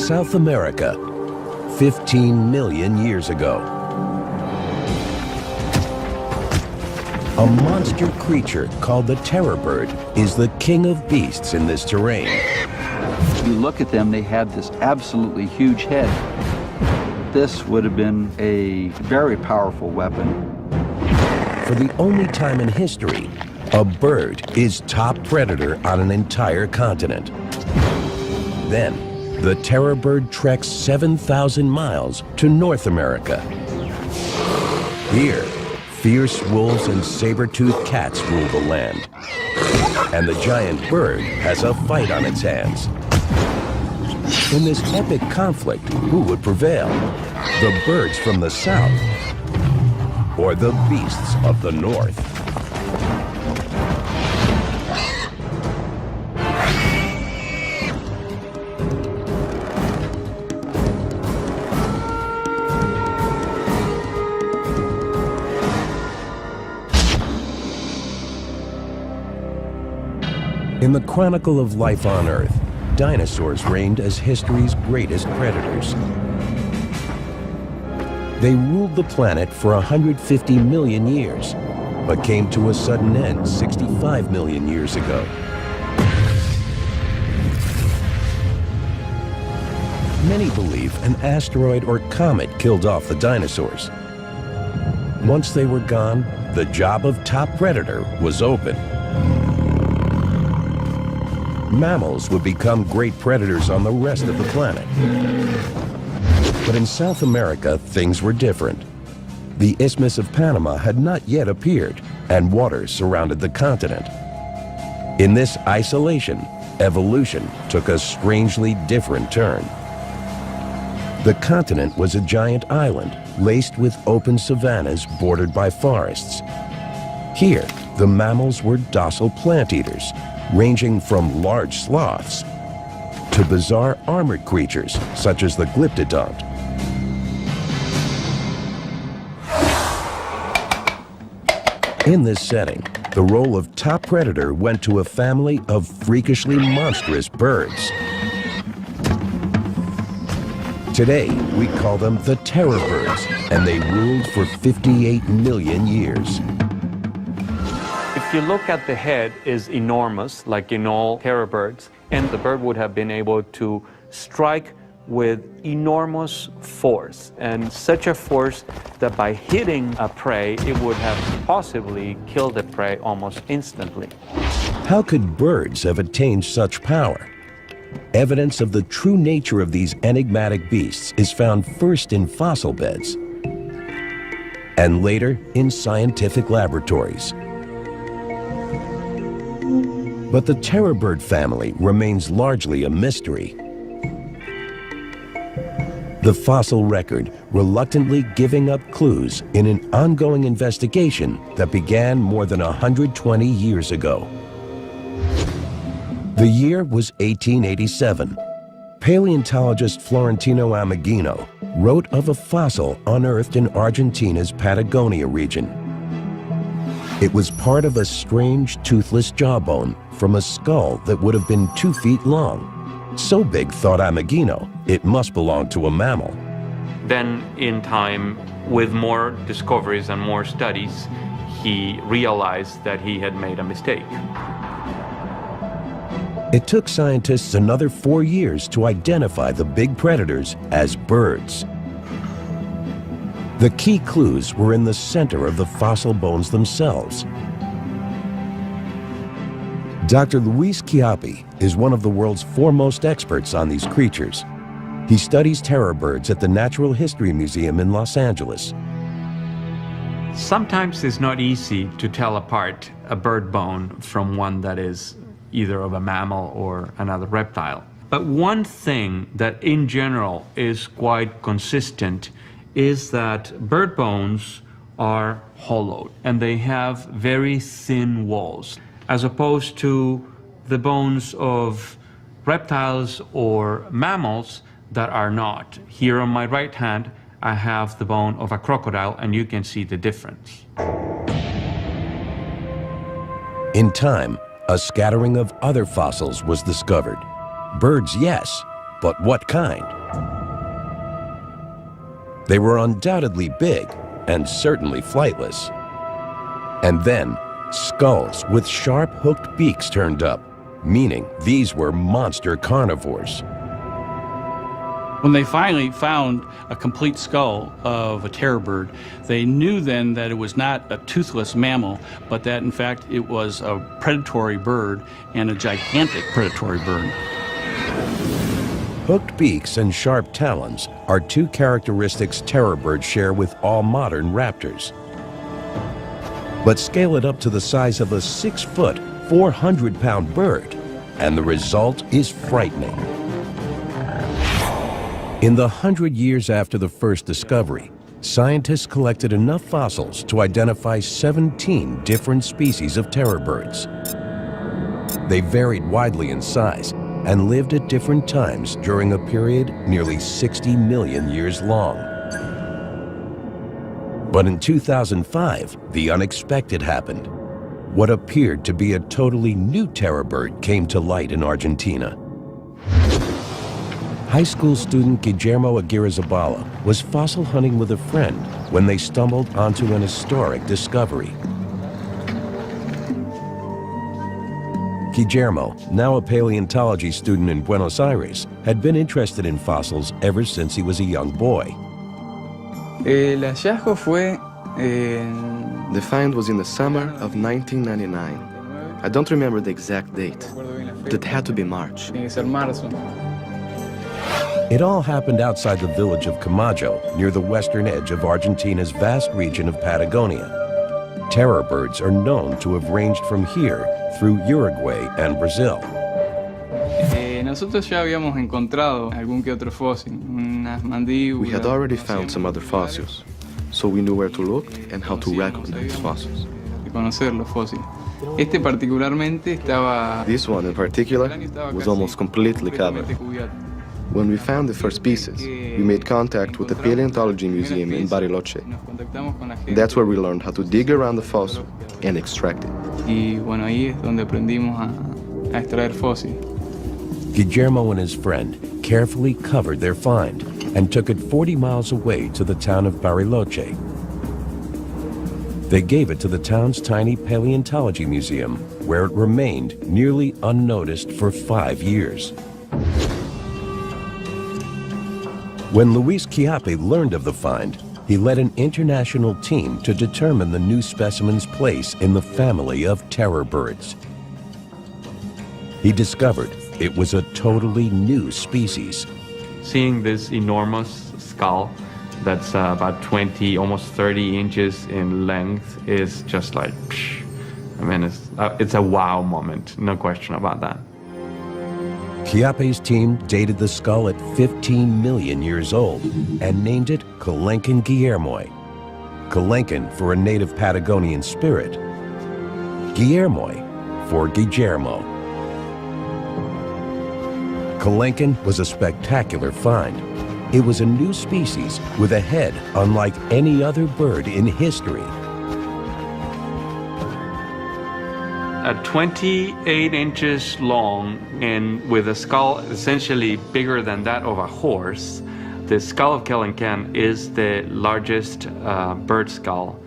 South America, 15 million years ago. A monster creature called the terror bird is the king of beasts in this terrain. You look at them, they have this absolutely huge head. This would have been a very powerful weapon. For the only time in history, a bird is top predator on an entire continent. Then, the terror bird treks 7,000 miles to North America. Here, fierce wolves and saber-toothed cats rule the land. And the giant bird has a fight on its hands. In this epic conflict, who would prevail? The birds from the south or the beasts of the north? In the chronicle of life on Earth, dinosaurs reigned as history's greatest predators. They ruled the planet for 150 million years, but came to a sudden end 65 million years ago. Many believe an asteroid or comet killed off the dinosaurs. Once they were gone, the job of top predator was open. Mammals would become great predators on the rest of the planet. But in South America, things were different. The Isthmus of Panama had not yet appeared, and water surrounded the continent. In this isolation, evolution took a strangely different turn. The continent was a giant island, laced with open savannas bordered by forests. Here, the mammals were docile plant eaters, ranging from large sloths to bizarre armored creatures such as the glyptodont. In this setting, the role of top predator went to a family of freakishly monstrous birds. Today, we call them the terror birds, and they ruled for 58 million years. If you look at the head, is enormous, like in all terror birds, and the bird would have been able to strike with enormous force, and such a force that by hitting a prey, it would have possibly killed the prey almost instantly. How could birds have attained such power? Evidence of the true nature of these enigmatic beasts is found first in fossil beds, and later in scientific laboratories. But the terror bird family remains largely a mystery. The fossil record reluctantly giving up clues in an ongoing investigation that began more than 120 years ago. The year was 1887. Paleontologist Florentino Ameghino wrote of a fossil unearthed in Argentina's Patagonia region. It was part of a strange toothless jawbone from a skull that would have been 2 feet long. So big, thought Ameghino, it must belong to a mammal. Then, in time, with more discoveries and more studies, he realized that he had made a mistake. It took scientists another 4 years to identify the big predators as birds. The key clues were in the center of the fossil bones themselves. Dr. Luis Chiappi is one of the world's foremost experts on these creatures. He studies terror birds at the Natural History Museum in Los Angeles. Sometimes it's not easy to tell apart a bird bone from one that is either of a mammal or another reptile. But one thing that in general is quite consistent is that bird bones are hollowed and they have very thin walls, as opposed to the bones of reptiles or mammals that are not. Here on my right hand, I have the bone of a crocodile, and you can see the difference. In time, a scattering of other fossils was discovered. Birds, yes, But what kind? They were undoubtedly big and certainly flightless. And then, skulls with sharp hooked beaks turned up, meaning these were monster carnivores. When they finally found a complete skull of a terror bird, they knew then that it was not a toothless mammal, but that in fact it was a predatory bird, and a gigantic predatory bird. Hooked beaks and sharp talons are two characteristics terror birds share with all modern raptors. But scale it up to the size of a 6-foot, 400-pound bird, and the result is frightening. In the 100 years after the first discovery, scientists collected enough fossils to identify 17 different species of terror birds. They varied widely in size and lived at different times during a period nearly 60 million years long. But in 2005, the unexpected happened. What appeared to be a totally new terror bird came to light in Argentina. High school student Guillermo Aguirre-Zabala was fossil hunting with a friend when they stumbled onto an historic discovery. Guillermo, now a paleontology student in Buenos Aires, had been interested in fossils ever since he was a young boy. El hallazgo fue The find was in the summer of 1999. I don't remember the exact date, but it had to be March. tiene que ser marzo. It all happened outside the village of Camacho, near the western edge of Argentina's vast region of Patagonia. Terror birds are known to have ranged from here through Uruguay and Brazil. Nosotros ya habíamos encontrado algún que otro fósil, unas mandíbulas. We had already found some other fossils, so we knew where to look and how to recognize fossils. De conocer los fósiles. Este particularmente estaba. This one in particular was almost completely covered. cubierto. When we found the first pieces, we made contact with the Paleontology Museum in Bariloche. Nos contactamos con la gente. That's where we learned how to dig around the fossil and extract it. Y bueno, ahí es donde aprendimos a extraer fósiles. Guillermo and his friend carefully covered their find and took it 40 miles away to the town of Bariloche. They gave it to the town's tiny paleontology museum, where it remained nearly unnoticed for 5 years. When Luis Chiappe learned of the find, he led an international team to determine the new specimen's place in the family of terror birds. He discovered it was a totally new species. Seeing this enormous skull that's about 20, almost 30 inches in length is just like, psh. I mean, it's a wow moment, no question about that. Chiappe's team dated the skull at 15 million years old and named it Kelenken Guillermoy. Kelenken for a native Patagonian spirit, Guillermoy for Guillermo. Kelenken was a spectacular find. It was a new species with a head unlike any other bird in history. At 28 inches long and with a skull essentially bigger than that of a horse, the skull of Kelenken is the largest bird skull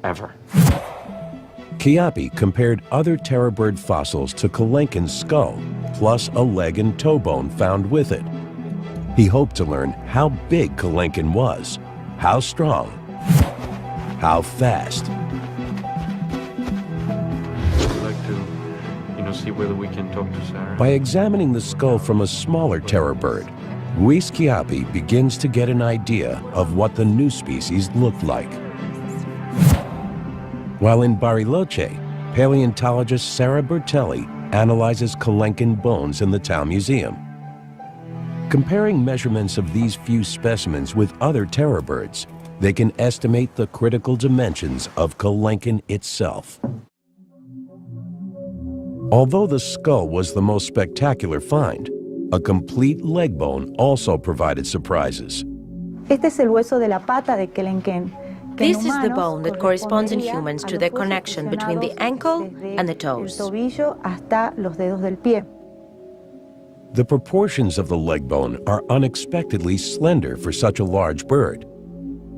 ever. Chiappe compared other terror bird fossils to Kelenken's skull, plus a leg and toe bone found with it. He hoped to learn how big Kelenken was, how strong, how fast. See whether we can talk to Sarah. By examining the skull from a smaller terror bird, Luis Chiappe begins to get an idea of what the new species looked like. While in Bariloche, paleontologist Sarah Bertelli analyzes Kelenken bones in the town museum. Comparing measurements of these few specimens with other terror birds, they can estimate the critical dimensions of Kelenken itself. Although the skull was the most spectacular find, a complete leg bone also provided surprises. Este es el hueso de la pata de Kelenken. This is the bone that corresponds in humans to the connection between the ankle and the toes. El tobillo hasta los dedos del pie. The proportions of the leg bone are unexpectedly slender for such a large bird.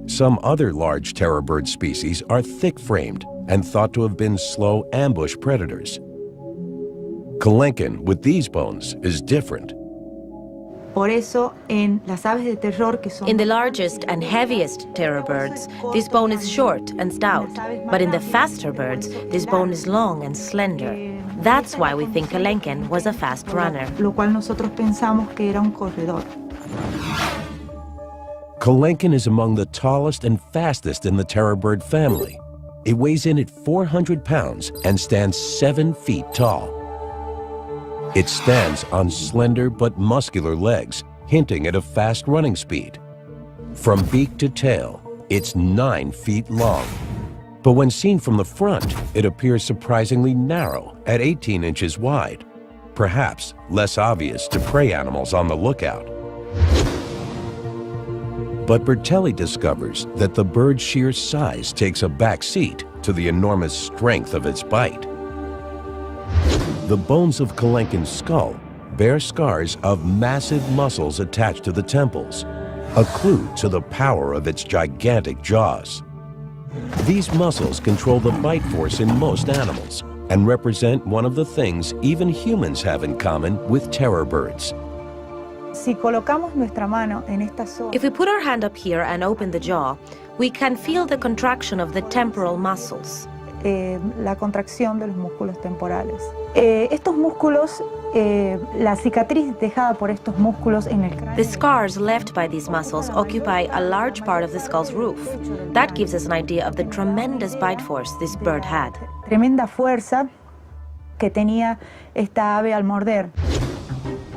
Some other large terror bird species are thick-framed and thought to have been slow ambush predators. Kelenken, with these bones, is different. Por eso, en las aves de terror, que son In the largest and heaviest terror birds, this bone is short and stout, but in the faster birds, this bone is long and slender. That's why we think Kelenken was a fast runner. lo cual nosotros pensamos que era un corredor. Kelenken is among the tallest and fastest in the terror bird family. It weighs in at 400 pounds and stands 7 feet tall. It stands on slender but muscular legs, hinting at a fast running speed. From beak to tail, it's 9 feet long. But when seen from the front, it appears surprisingly narrow at 18 inches wide, perhaps less obvious to prey animals on the lookout. But Bertelli discovers that the bird's sheer size takes a back seat to the enormous strength of its bite. The bones of Kelenken's skull bear scars of massive muscles attached to the temples, a clue to the power of its gigantic jaws. These muscles control the bite force in most animals and represent one of the things even humans have in common with terror birds. Si colocamos nuestra mano en esta zona, If we put our hand up here and open the jaw, we can feel the contraction of the temporal muscles. la contracción de los músculos temporales. Estos músculos, la cicatriz dejada por estos músculos en el cráneo. The scars left by these muscles occupy a large part of the skull's roof. That gives us an idea of the tremendous bite force this bird had. Tremenda fuerza que tenía esta ave al morder.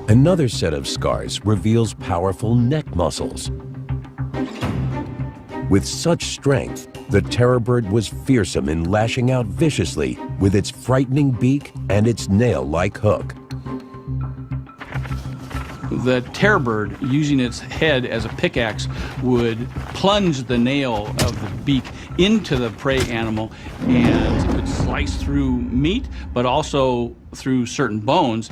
Another set of scars reveals powerful neck muscles. With such strength, the terror bird was fearsome in lashing out viciously with its frightening beak and its nail-like hook. The terror bird, using its head as a pickaxe, would plunge the nail of the beak into the prey animal, and it would slice through meat, but also through certain bones.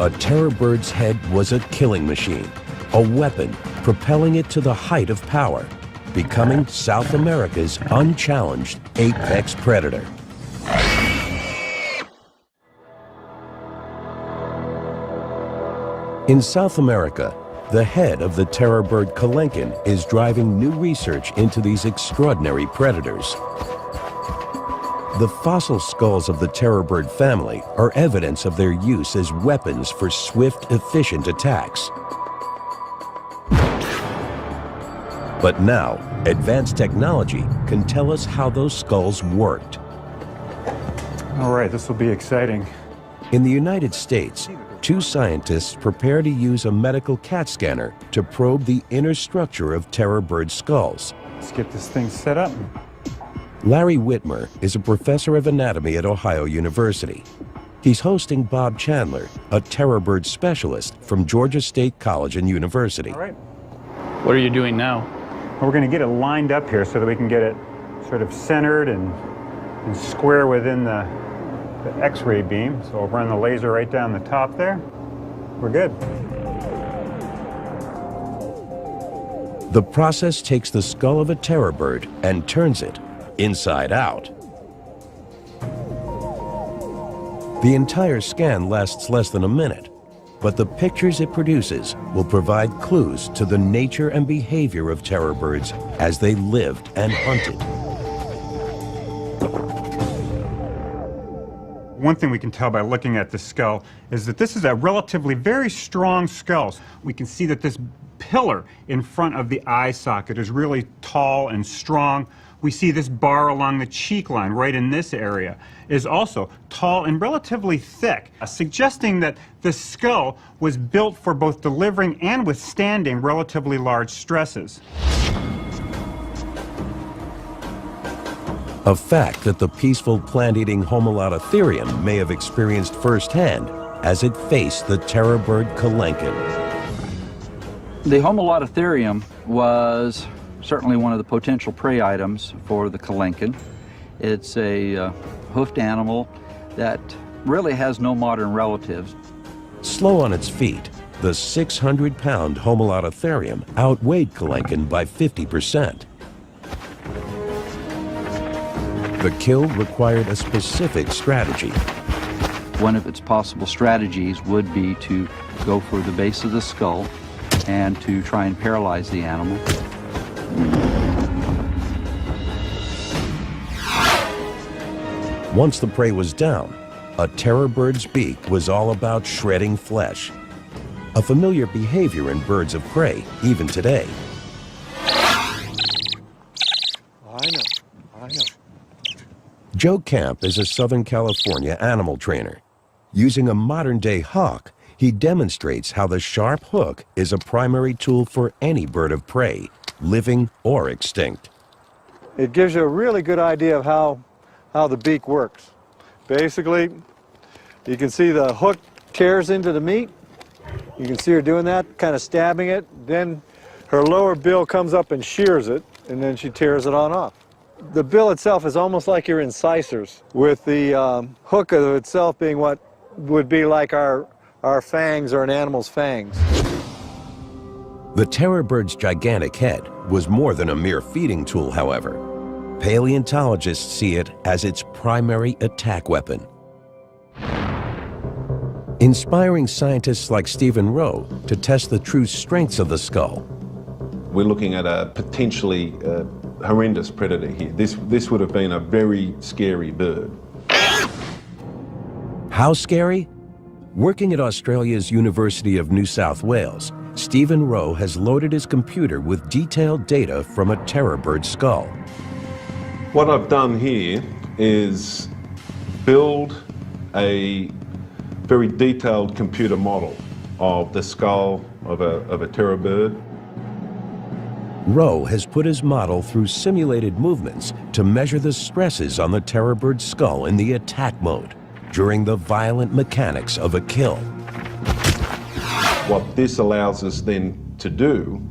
A terror bird's head was a killing machine, a weapon propelling it to the height of power, becoming South America's unchallenged apex predator. In South America, the head of the terror bird Kelenken is driving new research into these extraordinary predators. The fossil skulls of the terror bird family are evidence of their use as weapons for swift, efficient attacks. But now, advanced technology can tell us how those skulls worked. All right, this will be exciting. In the United States, 2 scientists prepare to use a medical CAT scanner to probe the inner structure of terror bird skulls. Let's get this thing set up. Larry Whitmer is a professor of anatomy at Ohio University. He's hosting Bob Chandler, a terror bird specialist from Georgia State College and University. All right. What are you doing now? We're going to get it lined up here so that we can get it sort of centered and square within the X-ray beam. So we'll run the laser right down the top there. We're good. The process takes the skull of a terror bird and turns it inside out. The entire scan lasts less than a minute, but the pictures it produces will provide clues to the nature and behavior of terror birds as they lived and hunted. One thing we can tell by looking at the skull is that this is a relatively very strong skull. We can see that this pillar in front of the eye socket is really tall and strong. We see this bar along the cheek line right in this area is also tall and relatively thick, suggesting that the skull was built for both delivering and withstanding relatively large stresses. A fact that the peaceful plant-eating Homolototherium may have experienced firsthand as it faced the terror bird Kelenken. The Homolototherium was certainly one of the potential prey items for the Kelenken. It's a hoofed animal that really has no modern relatives. Slow on its feet, the 600-pound Homolototherium outweighed Kelenken by 50%. The kill required a specific strategy. One of its possible strategies would be to go for the base of the skull and to try and paralyze the animal. Once the prey was down, a terror bird's beak was all about shredding flesh, a familiar behavior in birds of prey even today. I know. Joe Camp is a Southern California animal trainer. Using a modern-day hawk, he demonstrates how the sharp hook is a primary tool for any bird of prey, living or extinct. It gives you a really good idea of how the beak works. Basically, you can see the hook tears into the meat. You can see her doing that, kind of stabbing it. Then her lower bill comes up and shears it, and then she tears it on off. The bill itself is almost like your incisors, with the hook of itself being what would be like our fangs or an animal's fangs. The terror bird's gigantic head was more than a mere feeding tool, however. Paleontologists see it as its primary attack weapon, inspiring scientists like Stephen Rowe to test the true strengths of the skull. We're looking at a potentially horrendous predator here. This would have been a very scary bird. How scary? Working at Australia's University of New South Wales, Stephen Rowe has loaded his computer with detailed data from a terror bird skull. What I've done here is build a very detailed computer model of the skull of a terror bird. Rowe has put his model through simulated movements to measure the stresses on the terror bird's skull in the attack mode during the violent mechanics of a kill. What this allows us then to do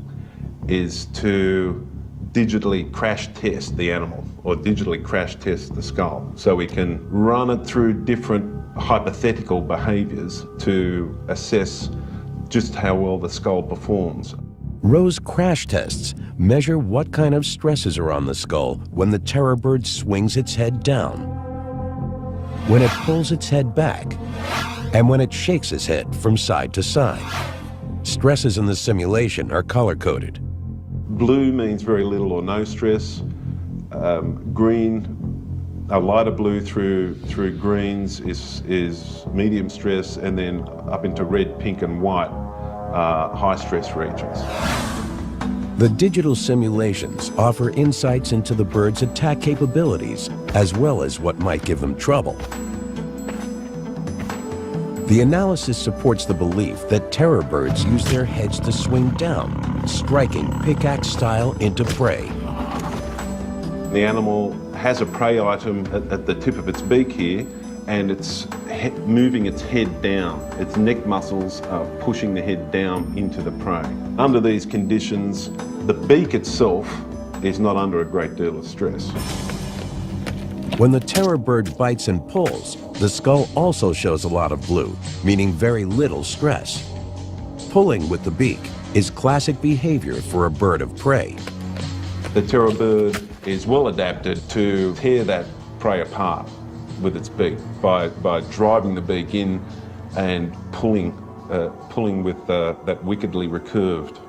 is to digitally crash test the animal, or digitally crash test the skull. So we can run it through different hypothetical behaviors to assess just how well the skull performs. Rowe's crash tests measure what kind of stresses are on the skull when the terror bird swings its head down, when it pulls its head back, and when it shakes its head from side to side. Stresses in the simulation are color-coded. Blue means very little or no stress. Green, a lighter blue through greens is medium stress, and then up into red, pink, and white, high stress regions. The digital simulations offer insights into the bird's attack capabilities, as well as what might give them trouble. The analysis supports the belief that terror birds use their heads to swing down, striking pickaxe style into prey. The animal has a prey item at the tip of its beak here, and it's moving its head down. Its neck muscles are pushing the head down into the prey. Under these conditions, the beak itself is not under a great deal of stress. When the terror bird bites and pulls, the skull also shows a lot of blue, meaning very little stress. Pulling with the beak is classic behavior for a bird of prey. The terror bird is well adapted to tear that prey apart with its beak by driving the beak in and pulling with that wickedly recurved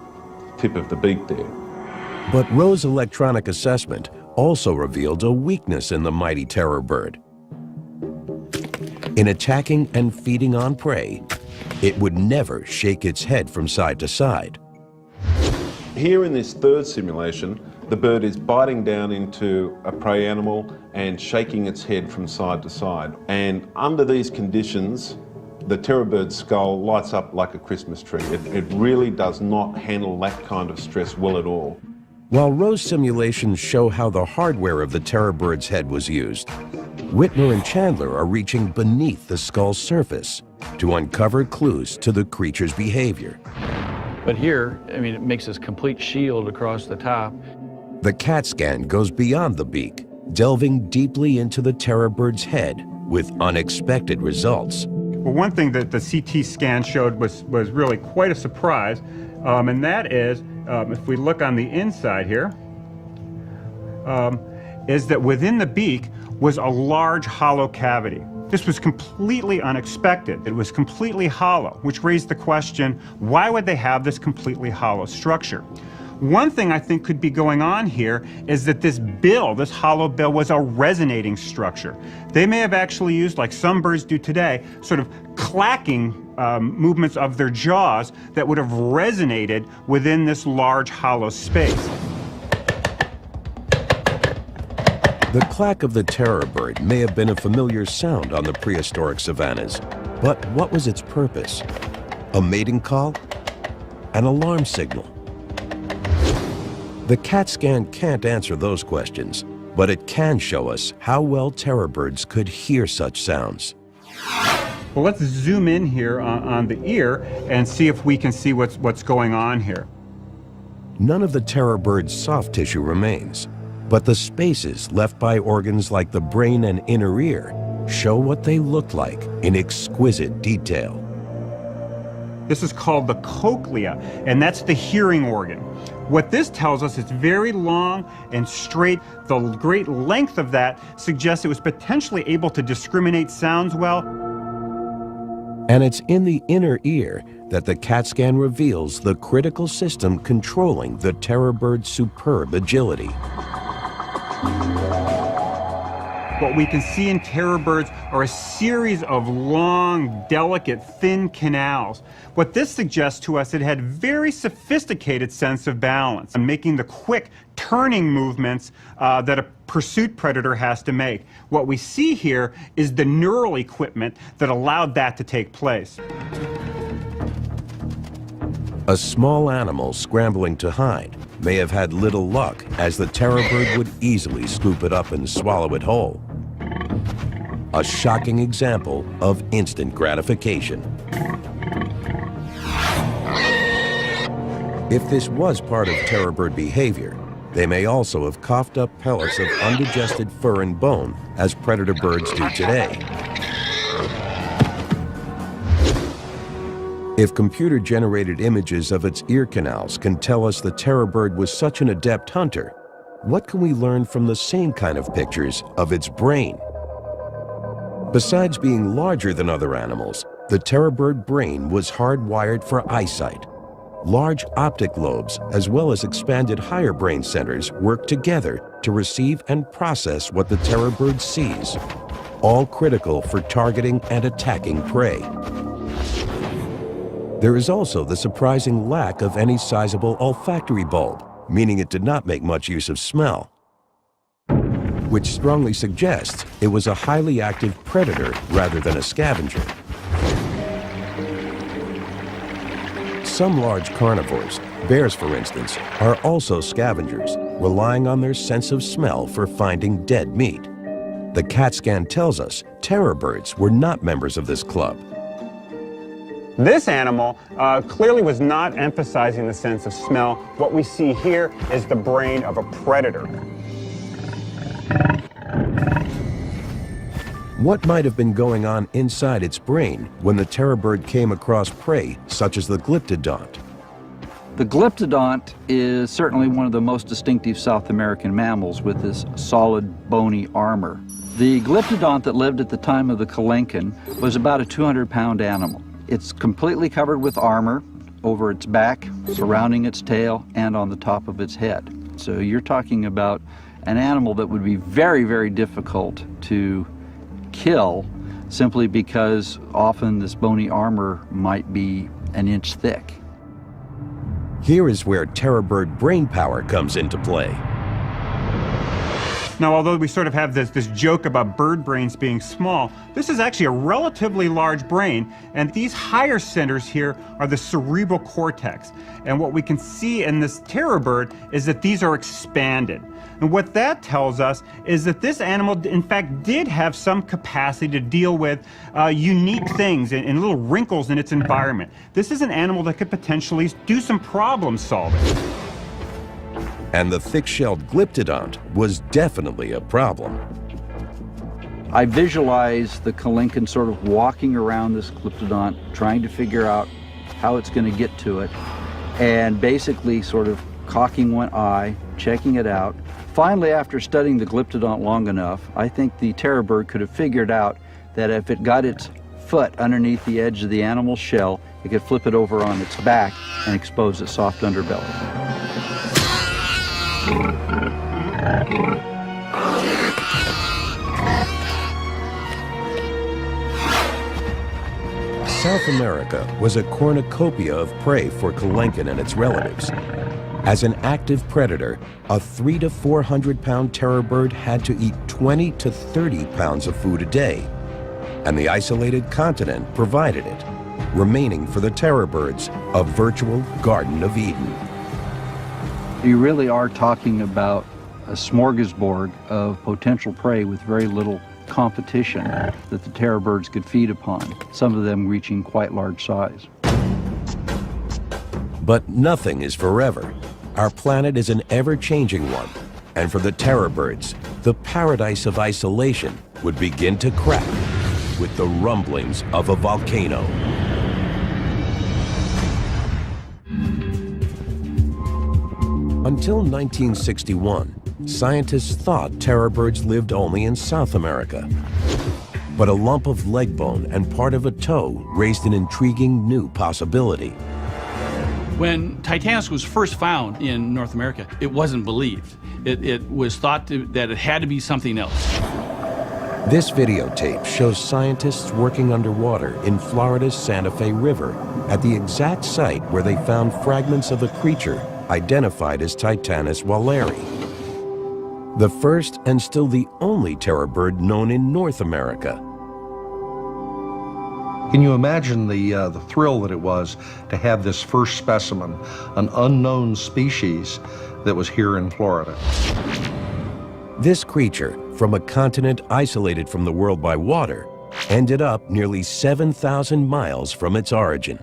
tip of the beak there. But Rowe's electronic assessment also revealed a weakness in the mighty terror bird. In attacking and feeding on prey, it would never shake its head from side to side. Here in this third simulation, the bird is biting down into a prey animal and shaking its head from side to side. And under these conditions, the terror bird's skull lights up like a Christmas tree. It really does not handle that kind of stress well at all. While Rowe's simulations show how the hardware of the terror bird's head was used, Whitmer and Chandler are reaching beneath the skull's surface to uncover clues to the creature's behavior. But here, I mean, it makes this complete shield across the top. The CAT scan goes beyond the beak, delving deeply into the terror bird's head with unexpected results. Well, one thing that the CT scan showed was really quite a surprise, and that is, if we look on the inside here, is that within the beak was a large hollow cavity. This was completely unexpected. It was completely hollow, which raised the question, why would they have this completely hollow structure? One thing I think could be going on here is that this bill, this hollow bill, was a resonating structure. They may have actually used, like some birds do today, sort of clacking movements of their jaws that would have resonated within this large hollow space. The clack of the terror bird may have been a familiar sound on the prehistoric savannas, but what was its purpose? A mating call? An alarm signal? The CAT scan can't answer those questions, but it can show us how well terror birds could hear such sounds. Well, let's zoom in here on the ear and see if we can see what's going on here. None of the terror bird's soft tissue remains, but the spaces left by organs like the brain and inner ear show what they look like in exquisite detail. This is called the cochlea, and that's the hearing organ. What this tells us is very long and straight. The great length of that suggests it was potentially able to discriminate sounds well. And it's in the inner ear that the CAT scan reveals the critical system controlling the terror bird's superb agility. What we can see in terror birds are a series of long, delicate, thin canals. What this suggests to us, it had very sophisticated sense of balance and making the quick turning movements that a pursuit predator has to make. What we see here is the neural equipment that allowed that to take place. A small animal scrambling to hide may have had little luck, as the terror bird would easily scoop it up and swallow it whole. A shocking example of instant gratification. If this was part of terror bird behavior, they may also have coughed up pellets of undigested fur and bone, as predator birds do today. If computer-generated images of its ear canals can tell us the terror bird was such an adept hunter, what can we learn from the same kind of pictures of its brain? Besides being larger than other animals, the terror bird brain was hardwired for eyesight. Large optic lobes, as well as expanded higher brain centers, work together to receive and process what the terror bird sees, all critical for targeting and attacking prey. There is also the surprising lack of any sizable olfactory bulb, meaning it did not make much use of smell, which strongly suggests it was a highly active predator rather than a scavenger. Some large carnivores, bears for instance, are also scavengers, relying on their sense of smell for finding dead meat. The CAT scan tells us terror birds were not members of this club. This animal clearly was not emphasizing the sense of smell. What we see here is the brain of a predator. What might have been going on inside its brain when the terror bird came across prey such as the glyptodont? The glyptodont is certainly one of the most distinctive South American mammals with this solid bony armor. The glyptodont that lived at the time of the Kalenkin was about a 200-pound animal. It's completely covered with armor over its back, surrounding its tail, and on the top of its head. So you're talking about an animal that would be very, very difficult to kill simply because often this bony armor might be an inch thick. Here is where terror bird brain power comes into play. Now, although we sort of have this joke about bird brains being small, this is actually a relatively large brain, and these higher centers here are the cerebral cortex. And what we can see in this terror bird is that these are expanded. And what that tells us is that this animal, in fact, did have some capacity to deal with unique things and little wrinkles in its environment. This is an animal that could potentially do some problem solving. And the thick-shelled glyptodont was definitely a problem. I visualize the Kalinkin sort of walking around this glyptodont, trying to figure out how it's going to get to it, and basically sort of cocking one eye, checking it out. Finally, after studying the glyptodont long enough, I think the terror bird could have figured out that if it got its foot underneath the edge of the animal's shell, it could flip it over on its back and expose its soft underbelly. South America was a cornucopia of prey for Kalinkin and its relatives. As an active predator, a 300 to 400 pound terror bird had to eat 20 to 30 pounds of food a day, and the isolated continent provided it, remaining for the terror birds a virtual Garden of Eden. You really are talking about a smorgasbord of potential prey with very little competition that the terror birds could feed upon, some of them reaching quite large size. But nothing is forever. Our planet is an ever-changing one, and for the terror birds, the paradise of isolation would begin to crack with the rumblings of a volcano. Until 1961, scientists thought terror birds lived only in South America. But a lump of leg bone and part of a toe raised an intriguing new possibility. When Titanis was first found in North America, it wasn't believed. It was thought that it had to be something else. This videotape shows scientists working underwater in Florida's Santa Fe River at the exact site where they found fragments of a creature identified as Titanis walleri, the first and still the only terror bird known in North America. Can you imagine the thrill that it was to have this first specimen, an unknown species that was here in Florida? This creature, from a continent isolated from the world by water, ended up nearly 7,000 miles from its origin.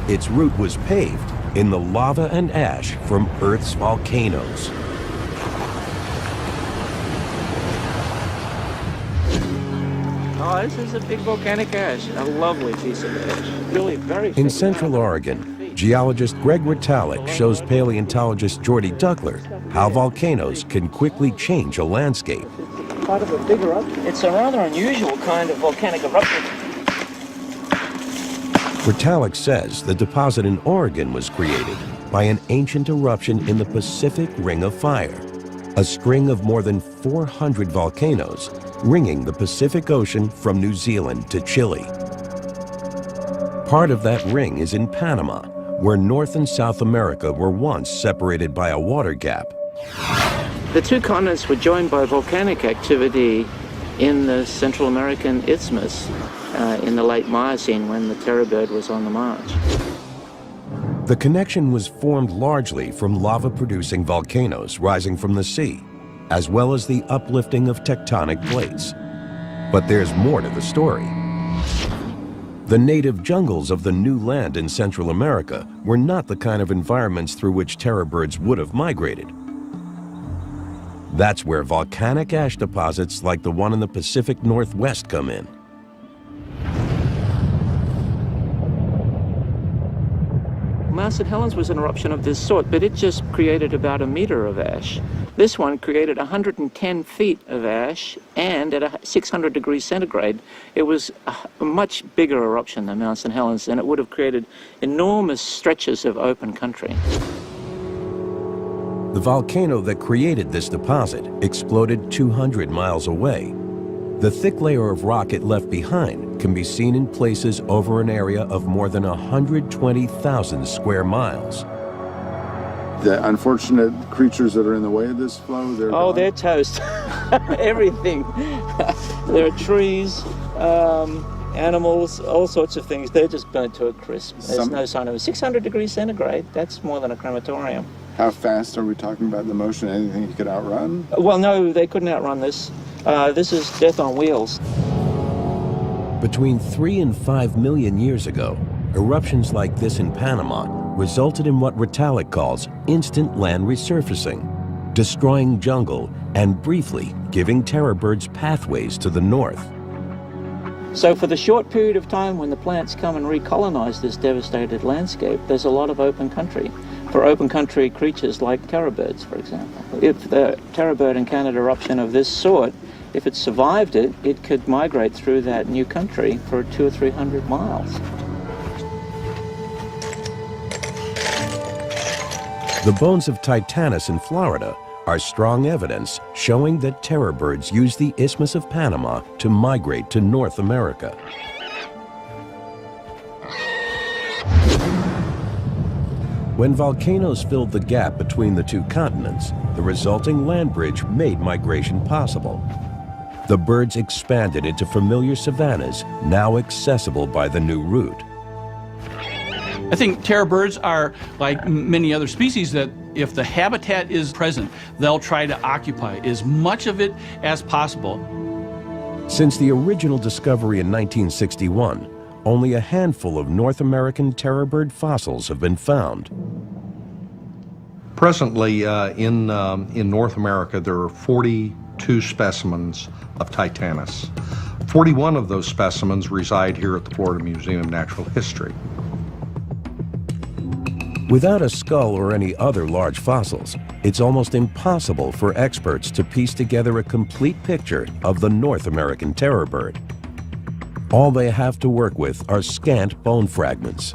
Its route was paved in the lava and ash from Earth's volcanoes. Oh, this is a big volcanic ash, a lovely piece of ash. Really very In Central Oregon, geologist Greg Ritalik shows paleontologist Jordy Duckler how volcanoes can quickly change a landscape. Part of a big eruption. It's a rather unusual kind of volcanic eruption. Ritalik says the deposit in Oregon was created by an ancient eruption in the Pacific Ring of Fire, a string of more than 400 volcanoes ringing the Pacific Ocean from New Zealand to Chile. Part of that ring is in Panama, where North and South America were once separated by a water gap. The two continents were joined by volcanic activity in the Central American Isthmus in the late Miocene when the terror bird was on the march. The connection was formed largely from lava-producing volcanoes rising from the sea, as well as the uplifting of tectonic plates. But there's more to the story. The native jungles of the new land in Central America were not the kind of environments through which terror birds would have migrated. That's where volcanic ash deposits like the one in the Pacific Northwest come in. Mount St. Helens was an eruption of this sort, but it just created about a meter of ash. This one created 110 feet of ash, and at 600 degrees centigrade, it was a much bigger eruption than Mount St. Helens, and it would have created enormous stretches of open country. The volcano that created this deposit exploded 200 miles away. The thick layer of rock it left behind can be seen in places over an area of more than 120,000 square miles. The unfortunate creatures that are in the way of this flow, they're gone? They're toast. Everything. There are trees, animals, all sorts of things. They're just burnt to a crisp. There's no sign of it. 600 degrees centigrade, that's more than a crematorium. How fast are we talking about the motion? Anything you could outrun? Well, no, they couldn't outrun this. This is death on wheels. Between 3 and 5 million years ago, eruptions like this in Panama resulted in what Ritalik calls instant land resurfacing, destroying jungle and briefly giving terror birds pathways to the north. So for the short period of time when the plants come and recolonize this devastated landscape, there's a lot of open country for open country creatures like terror birds, for example. If the terror bird encountered eruption of this sort, if it survived it, it could migrate through that new country for 200 or 300 miles. The bones of Titanus in Florida are strong evidence showing that terror birds use the Isthmus of Panama to migrate to North America. When volcanoes filled the gap between the two continents, the resulting land bridge made migration possible. The birds expanded into familiar savannas, now accessible by the new route. I think terror birds are like many other species that if the habitat is present, they'll try to occupy as much of it as possible. Since the original discovery in 1961, only a handful of North American terror bird fossils have been found. Presently, in North America, there are 42 specimens of Titanus. 41 of those specimens reside here at the Florida Museum of Natural History. Without a skull or any other large fossils, it's almost impossible for experts to piece together a complete picture of the North American terror bird. All they have to work with are scant bone fragments.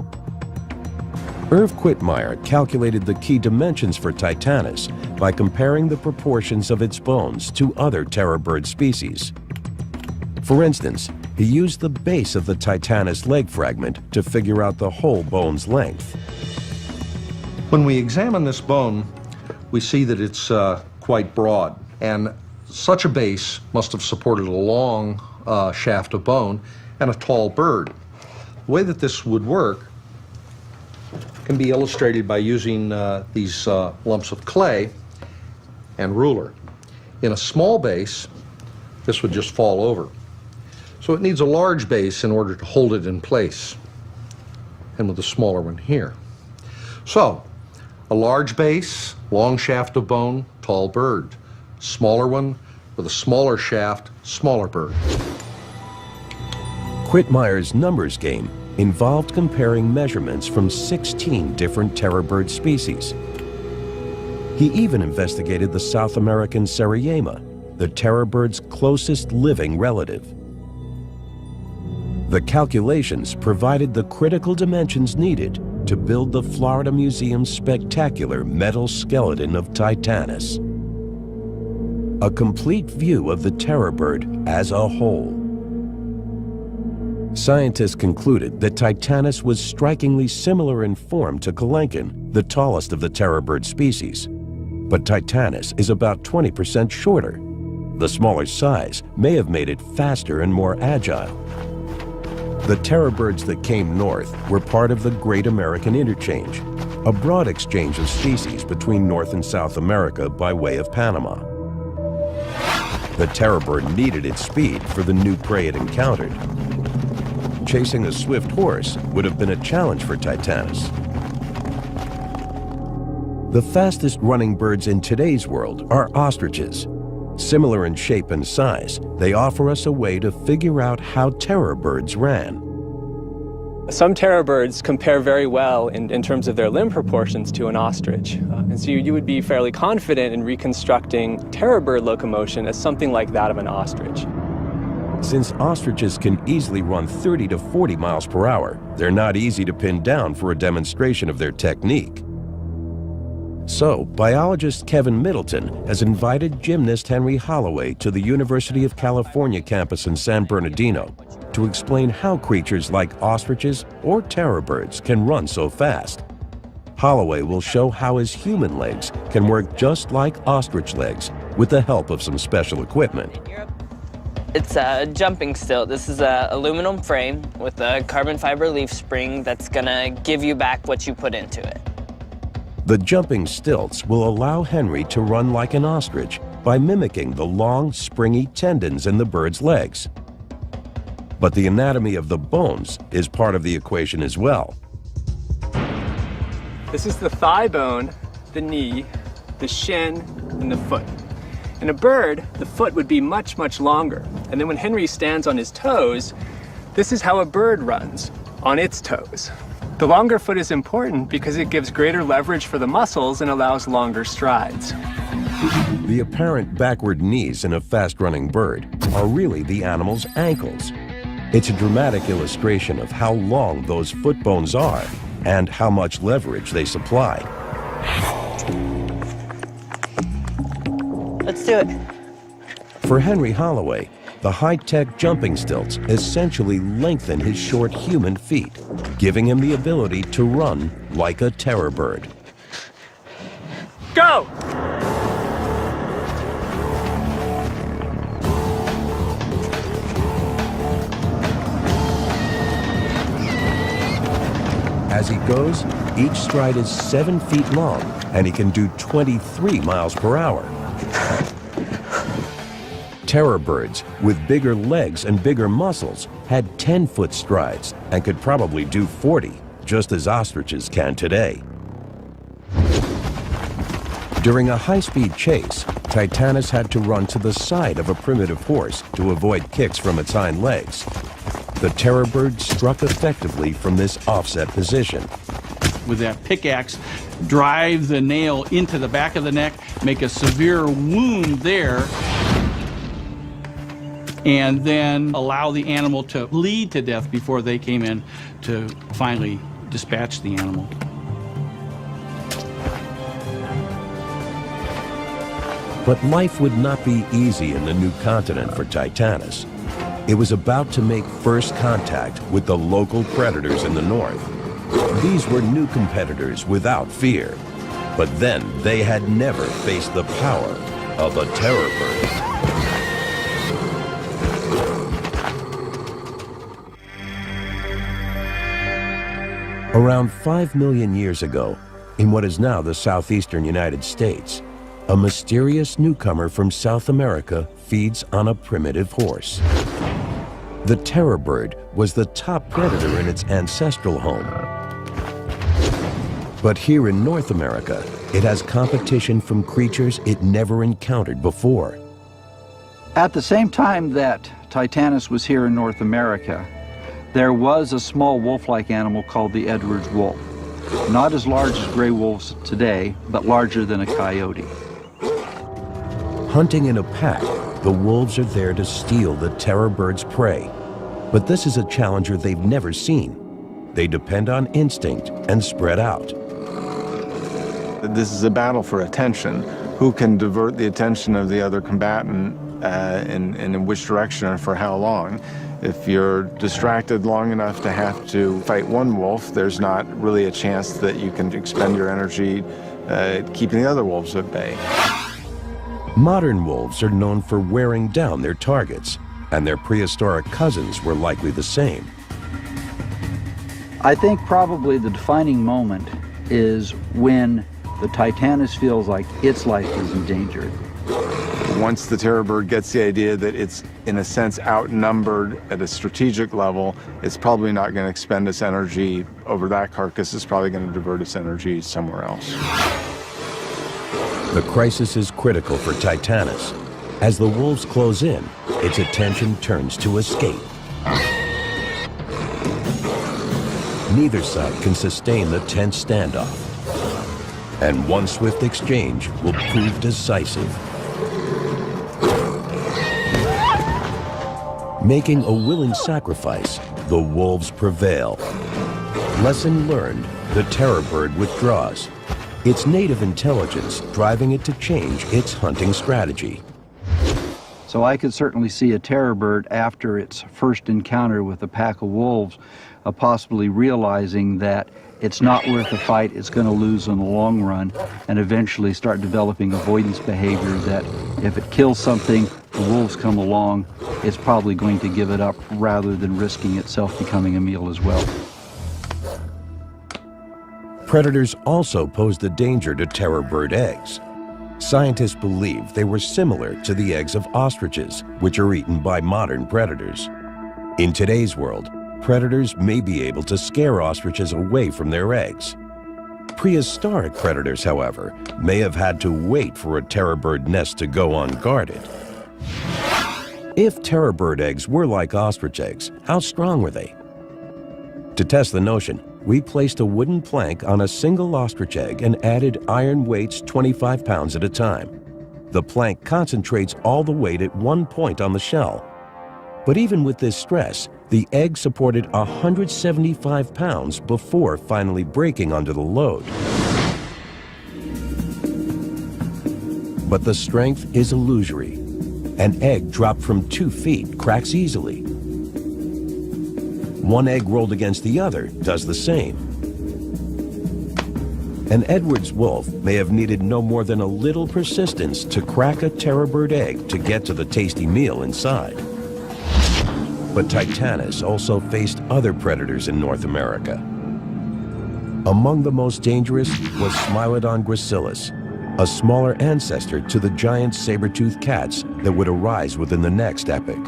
Irv Quittmeyer calculated the key dimensions for Titanus by comparing the proportions of its bones to other terror bird species. For instance, he used the base of the Titanus leg fragment to figure out the whole bone's length. When we examine this bone, we see that it's quite broad, and such a base must have supported a long shaft of bone and a tall bird. The way that this would work can be illustrated by using these lumps of clay and ruler. In a small base, this would just fall over. So it needs a large base in order to hold it in place, and with a smaller one here. So, a large base, long shaft of bone, tall bird. Smaller one with a smaller shaft, smaller bird. Quittmeyer's numbers game involved comparing measurements from 16 different terror bird species. He even investigated the South American Seriema, the terror bird's closest living relative. The calculations provided the critical dimensions needed to build the Florida Museum's spectacular metal skeleton of Titanus. A complete view of the terror bird as a whole. Scientists concluded that Titanus was strikingly similar in form to Kelenken, the tallest of the terror bird species. But Titanus is about 20% shorter. The smaller size may have made it faster and more agile. The terror birds that came north were part of the Great American Interchange, a broad exchange of species between North and South America by way of Panama. The terror bird needed its speed for the new prey it encountered. Chasing a swift horse would have been a challenge for Titanus. The fastest running birds in today's world are ostriches. Similar in shape and size, they offer us a way to figure out how terror birds ran. Some terror birds compare very well in terms of their limb proportions to an ostrich. And so you would be fairly confident in reconstructing terror bird locomotion as something like that of an ostrich. Since ostriches can easily run 30 to 40 miles per hour, they're not easy to pin down for a demonstration of their technique. So, biologist Kevin Middleton has invited gymnast Henry Holloway to the University of California campus in San Bernardino to explain how creatures like ostriches or terror birds can run so fast. Holloway will show how his human legs can work just like ostrich legs with the help of some special equipment. It's a jumping stilt. This is an aluminum frame with a carbon fiber leaf spring that's gonna give you back what you put into it. The jumping stilts will allow Henry to run like an ostrich by mimicking the long, springy tendons in the bird's legs. But the anatomy of the bones is part of the equation as well. This is the thigh bone, the knee, the shin, and the foot. In a bird, the foot would be much, much longer. And then when Henry stands on his toes, this is how a bird runs, on its toes. The longer foot is important because it gives greater leverage for the muscles and allows longer strides. The apparent backward knees in a fast-running bird are really the animal's ankles. It's a dramatic illustration of how long those foot bones are and how much leverage they supply. Let's do it. For Henry Holloway, the high-tech jumping stilts essentially lengthen his short human feet, giving him the ability to run like a terror bird. Go! As he goes, each stride is 7 feet long, and he can do 23 miles per hour. Terror birds with bigger legs and bigger muscles had 10-foot strides and could probably do 40, just as ostriches can today. During a high-speed chase, Titanus had to run to the side of a primitive horse to avoid kicks from its hind legs. The terror bird struck effectively from this offset position. With that pickaxe, drive the nail into the back of the neck, make a severe wound there, and then allow the animal to bleed to death before they came in to finally dispatch the animal. But life would not be easy in the new continent for Titanus. It was about to make first contact with the local predators in the north. These were new competitors without fear, but then they had never faced the power of a terror bird. Around 5 million years ago, in what is now the southeastern United States, a mysterious newcomer from South America feeds on a primitive horse. The terror bird was the top predator in its ancestral home. But here in North America, it has competition from creatures it never encountered before. At the same time that Titanus was here in North America, there was a small wolf-like animal called the Edwards wolf. Not as large as gray wolves today, but larger than a coyote. Hunting in a pack, the wolves are there to steal the terror bird's prey. But this is a challenger they've never seen. They depend on instinct and spread out. This is a battle for attention. Who can divert the attention of the other combatant and in which direction and for how long? If you're distracted long enough to have to fight one wolf, there's not really a chance that you can expend your energy keeping the other wolves at bay. Modern wolves are known for wearing down their targets, and their prehistoric cousins were likely the same. I think probably the defining moment is when the Titanus feels like its life is endangered. Once the terror bird gets the idea that it's, in a sense, outnumbered at a strategic level, it's probably not going to expend its energy over that carcass. It's probably going to divert its energy somewhere else. The crisis is critical for Titanus. As the wolves close in, its attention turns to escape. Neither side can sustain the tense standoff, and one swift exchange will prove decisive. Making a willing sacrifice, the wolves prevail. Lesson learned, the terror bird withdraws. Its native intelligence driving it to change its hunting strategy. So I could certainly see a terror bird after its first encounter with a pack of wolves possibly realizing that it's not worth the fight, it's going to lose in the long run, and eventually start developing avoidance behavior that if it kills something, the wolves come along, it's probably going to give it up rather than risking itself becoming a meal as well. Predators also posed a danger to terror bird eggs. Scientists believe they were similar to the eggs of ostriches, which are eaten by modern predators. In today's world, predators may be able to scare ostriches away from their eggs. Prehistoric predators, however, may have had to wait for a terror bird nest to go unguarded. If terror bird eggs were like ostrich eggs, how strong were they? To test the notion, we placed a wooden plank on a single ostrich egg and added iron weights 25 pounds at a time. The plank concentrates all the weight at one point on the shell. But even with this stress, the egg supported 175 pounds before finally breaking under the load. But the strength is illusory. An egg dropped from 2 feet cracks easily. One egg rolled against the other does the same. An Edwards wolf may have needed no more than a little persistence to crack a terror bird egg to get to the tasty meal inside. But Titanus also faced other predators in North America. Among the most dangerous was Smilodon gracilis, a smaller ancestor to the giant saber-toothed cats that would arise within the next epoch.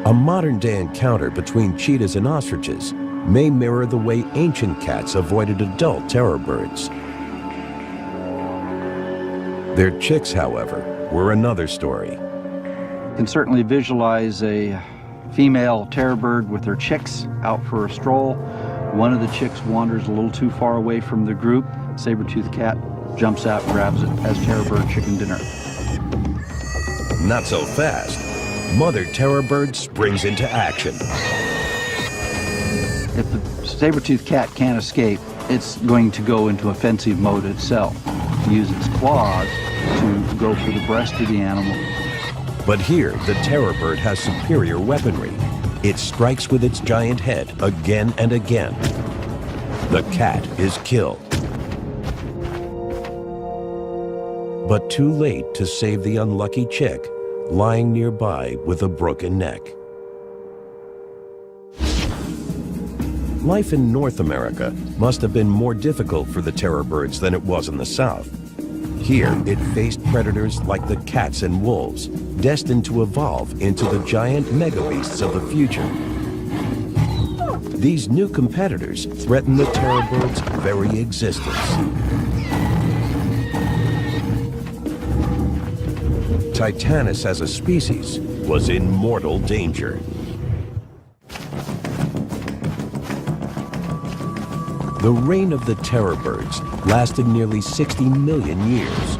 A modern-day encounter between cheetahs and ostriches may mirror the way ancient cats avoided adult terror birds. Their chicks, however, were another story. You can certainly visualize a female terror bird with her chicks out for a stroll. One of the chicks wanders a little too far away from the group. Saber-toothed cat jumps out and grabs it as terror bird chicken dinner. Not so fast. Mother terror bird springs into action. If the saber-toothed cat can't escape, it's going to go into offensive mode itself. Use its claws to go for the breast of the animal. But here, the terror bird has superior weaponry. It strikes with its giant head again and again. The cat is killed. But too late to save the unlucky chick, lying nearby with a broken neck. Life in North America must have been more difficult for the terror birds than it was in the South. Here, it faced predators like the cats and wolves, destined to evolve into the giant megabeasts of the future. These new competitors threaten the terror bird's very existence. Titanus as a species was in mortal danger. The reign of the terror birds lasted nearly 60 million years.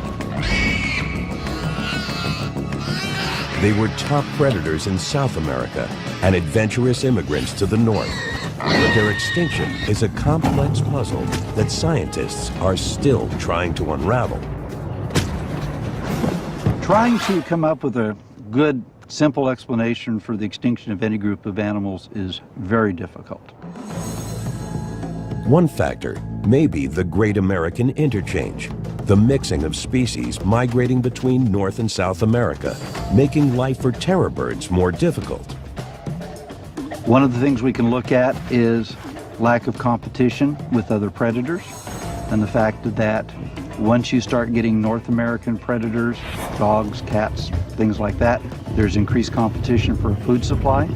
They were top predators in South America and adventurous immigrants to the north. But their extinction is a complex puzzle that scientists are still trying to unravel. Trying to come up with a good, simple explanation for the extinction of any group of animals is very difficult. One factor may be the Great American Interchange, the mixing of species migrating between North and South America, making life for terror birds more difficult. One of the things we can look at is lack of competition with other predators, and the fact that once you start getting North American predators, dogs, cats, things like that, there's increased competition for food supply.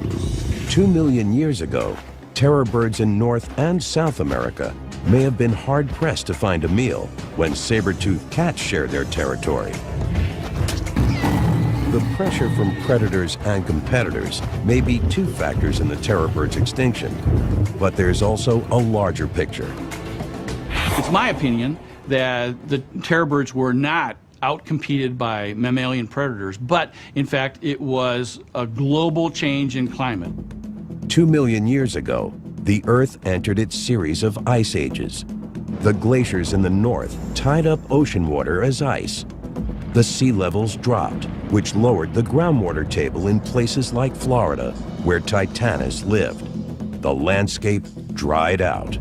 2 million years ago, terror birds in North and South America may have been hard-pressed to find a meal when saber-toothed cats shared their territory. The pressure from predators and competitors may be two factors in the terror bird's extinction, but there's also a larger picture. It's my opinion that the terror birds were not outcompeted by mammalian predators, but in fact it was a global change in climate. 2 million years ago, the Earth entered its series of ice ages. The glaciers in the north tied up ocean water as ice. The sea levels dropped, which lowered the groundwater table in places like Florida, where Titanus lived. The landscape dried out.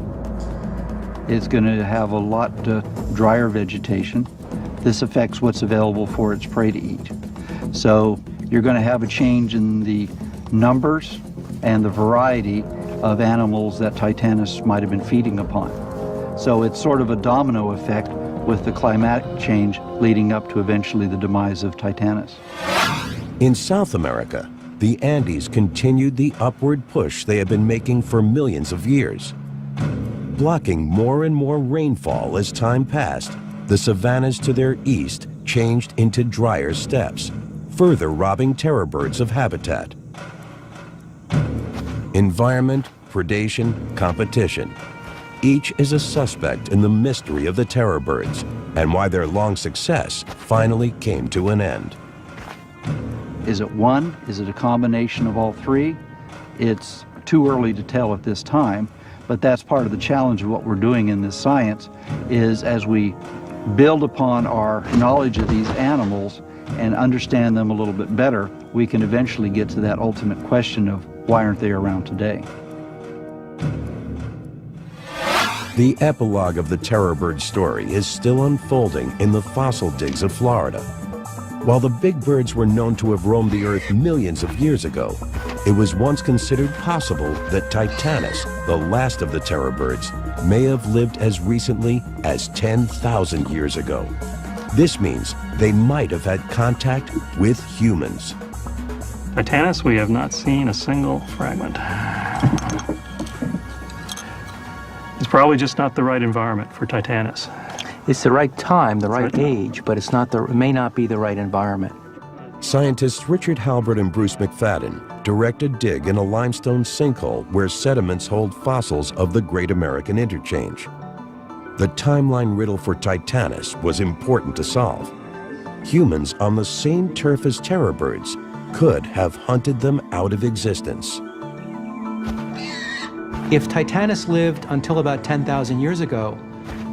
It's going to have a lot drier vegetation. This affects what's available for its prey to eat. So you're going to have a change in the numbers and the variety of animals that Titanus might have been feeding upon. So it's sort of a domino effect with the climatic change leading up to eventually the demise of Titanus. In South America, the Andes continued the upward push they have been making for millions of years. Blocking more and more rainfall as time passed, the savannas to their east changed into drier steppes, further robbing terror birds of habitat. Environment, predation, competition. Each is a suspect in the mystery of the terror birds and why their long success finally came to an end. Is it one? Is it a combination of all three? It's too early to tell at this time, but that's part of the challenge of what we're doing in this science, is as we build upon our knowledge of these animals and understand them a little bit better, we can eventually get to that ultimate question of why aren't they around today? The epilogue of the terror bird story is still unfolding in the fossil digs of Florida. While the big birds were known to have roamed the earth millions of years ago, it was once considered possible that Titanus, the last of the terror birds, may have lived as recently as 10,000 years ago. This means they might have had contact with humans. Titanus, we have not seen a single fragment. It's probably just not the right environment for Titanus. It's the right time, the right age, but it may not be the right environment. Scientists Richard Halbert and Bruce McFadden direct a dig in a limestone sinkhole where sediments hold fossils of the Great American Interchange. The timeline riddle for Titanus was important to solve. Humans on the same turf as terror birds could have hunted them out of existence. If Titanus lived until about 10,000 years ago,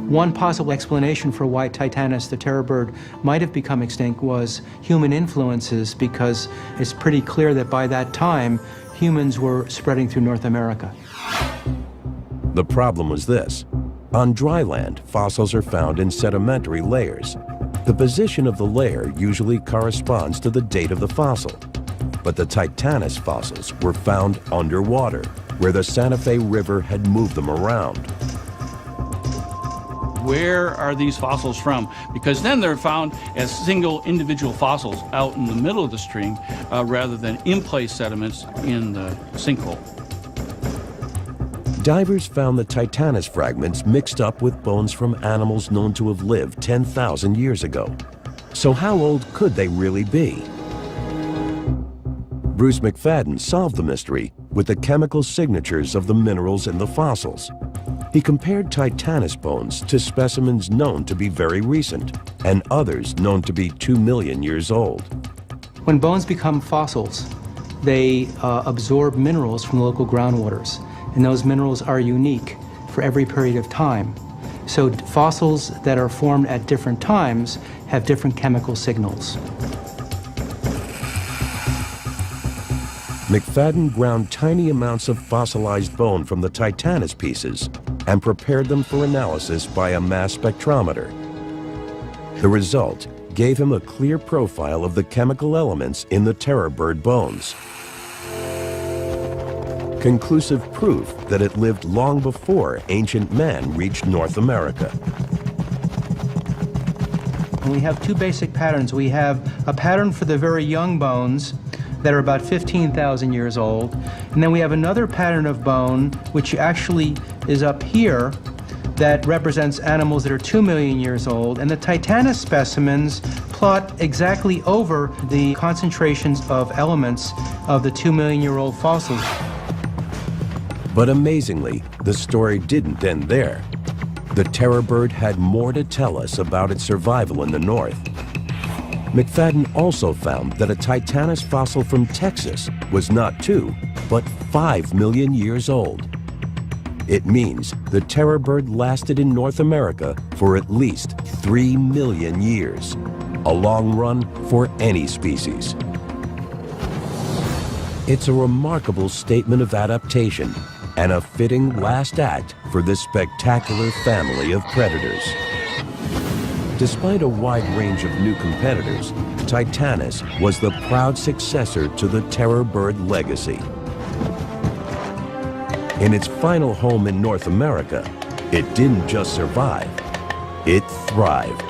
one possible explanation for why Titanus, the terror bird, might have become extinct was human influences, because it's pretty clear that by that time, humans were spreading through North America. The problem was this. On dry land, fossils are found in sedimentary layers. The position of the layer usually corresponds to the date of the fossil. But the Titanus fossils were found underwater, where the Santa Fe River had moved them around. Where are these fossils from? Because then they're found as single individual fossils out in the middle of the stream rather than in-place sediments in the sinkhole. Divers found the Titanus fragments mixed up with bones from animals known to have lived 10,000 years ago. So how old could they really be? Bruce McFadden solved the mystery with the chemical signatures of the minerals in the fossils. He compared Titanus bones to specimens known to be very recent and others known to be 2 million years old. When bones become fossils, they absorb minerals from the local groundwaters, and those minerals are unique for every period of time. So fossils that are formed at different times have different chemical signals. McFadden ground tiny amounts of fossilized bone from the Titanus pieces and prepared them for analysis by a mass spectrometer. The result gave him a clear profile of the chemical elements in the terror bird bones. Conclusive proof that it lived long before ancient man reached North America. And we have two basic patterns. We have a pattern for the very young bones that are about 15,000 years old. And then we have another pattern of bone, which actually is up here, that represents animals that are 2 million years old. And the Titanus specimens plot exactly over the concentrations of elements of the 2 million-year-old fossils. But amazingly, the story didn't end there. The terror bird had more to tell us about its survival in the north. McFadden also found that a Titanus fossil from Texas was not 2, but 5 million years old. It means the terror bird lasted in North America for at least 3 million years, a long run for any species. It's a remarkable statement of adaptation and a fitting last act for this spectacular family of predators. Despite a wide range of new competitors, Titanus was the proud successor to the terror bird legacy. In its final home in North America, it didn't just survive, it thrived.